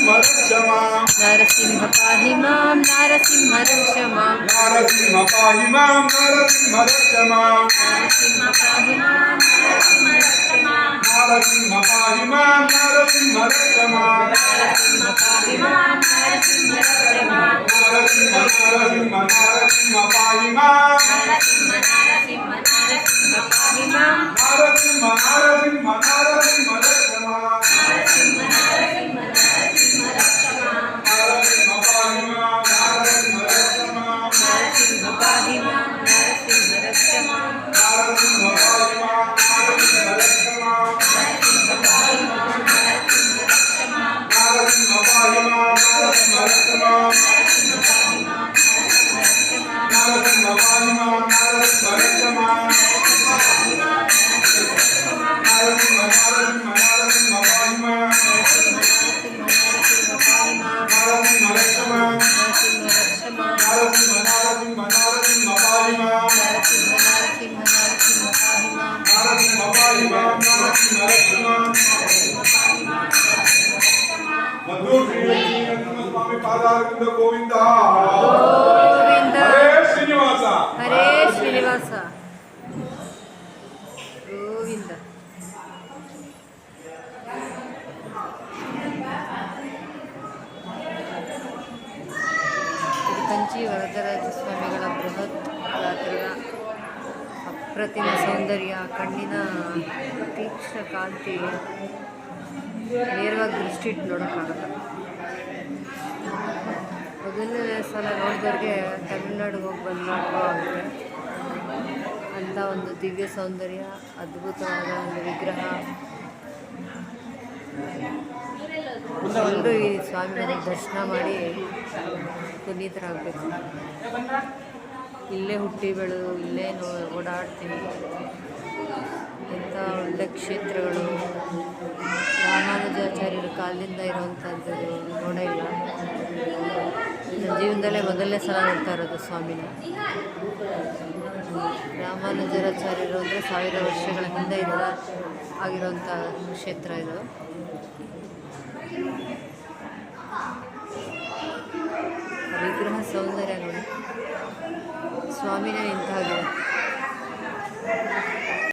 नरसिंह पाहि मां नरसिंह रक्ष मां नरसिंह पाहि मां नरसिंह रक्ष मां नरसिंह पाहि मां नरसिंह रक्ष मां नरसिंह पाहि मां नरसिंह रक्ष मां नरसिंह पाहि मां नरसिंह रक्ष मां नरसिंह पाहि मां नरसिंह पाहि मां नरसिंह रक्ष मां नरसिंह पाहि मां नरसिंह रक्ष मां नरसिंह पाहि मां नरसिंह रक्ष मां नरसिंह पाहि मां नरसिंह रक्ष मां नरसिंह पाहि मां नरसिंह रक्ष मां नरसिंह पाहि मां नरसिंह रक्ष मां नरसिंह पाहि मां नरसिंह रक्ष मां नरसिंह पाहि मां नरसिंह रक्ष मां नरसिंह पाहि मां नरसिंह पाहि मां नरसिंह रक्ष मां नरसिंह रक्ष मां नरसिंह पाहि मां नरसिंह पाहि मां नरसिंह पाहि मां नरसिंह रक्ष मां मधुर श्री लक्ष्मी स्वामी पादारविंद गोविंद गोविंद हरे श्रीनिवास हरे ಶ್ರೀನಿವಾಸ ಗೋವಿಂದ ಕಂಚಿ ವರದರಾಜ ಸ್ವಾಮಿಗಳ ಬೃಹತ್ ಗಾತ್ರದ ಅಪ್ರತಿಮ ಸೌಂದರ್ಯ, ಕಣ್ಣಿನ ತೀಕ್ಷ್ಣ ಕಾಂತಿ ನೇರವಾಗಿ ದೃಷ್ಟಿ ಇಟ್ಟು ನೋಡೋಕ್ಕಾಗಲ್ಲ. ಮೊದಲನೇ ಸಲ ನೋಡಿದವ್ರಿಗೆ ತಮಿಳ್ನಾಡಿಗೆ ಹೋಗಿ ಬಂದು ನೋಡ್ಕೋ ಆಗುತ್ತೆ. ಅಂಥ ಒಂದು ದಿವ್ಯ ಸೌಂದರ್ಯ, ಅದ್ಭುತವಾದ ಒಂದು ವಿಗ್ರಹ. ಎಲ್ಲರೂ ಈ ಸ್ವಾಮಿಯನ್ನು ದರ್ಶನ ಮಾಡಿ ಪುನೀತರಾಗಬೇಕು. ಇಲ್ಲೇ ಹುಟ್ಟಿ ಬೆಳೆದು ಇಲ್ಲೇ ಓಡಾಡ್ತೀವಿ. ಎಂಥ ಒಳ್ಳೆ ಕ್ಷೇತ್ರಗಳು, ರಾಮಾನುಜಾಚಾರ್ಯರ ಕಾಲದಿಂದ ಇರುವಂಥದ್ದು ನೋಡೇ ಇಲ್ಲ. ನನ್ನ ಜೀವನದಲ್ಲೇ ಮೊದಲನೇ ಸಲ ನೋಡ್ತಾ ಇರೋದು ಸ್ವಾಮಿನ. ರಾಮಾನುಜಾಚಾರ್ಯರು ಅಂದರೆ 1000 ವರ್ಷಗಳ ಹಿಂದೆ ಆಗಿರುವಂಥ ಕ್ಷೇತ್ರ ಇದು. ವಿಗ್ರಹ ಸೌಂದರ್ಯ ನೋಡಿ, ಸ್ವಾಮಿನೇ ನಿಂತ ಹಾಗೆ.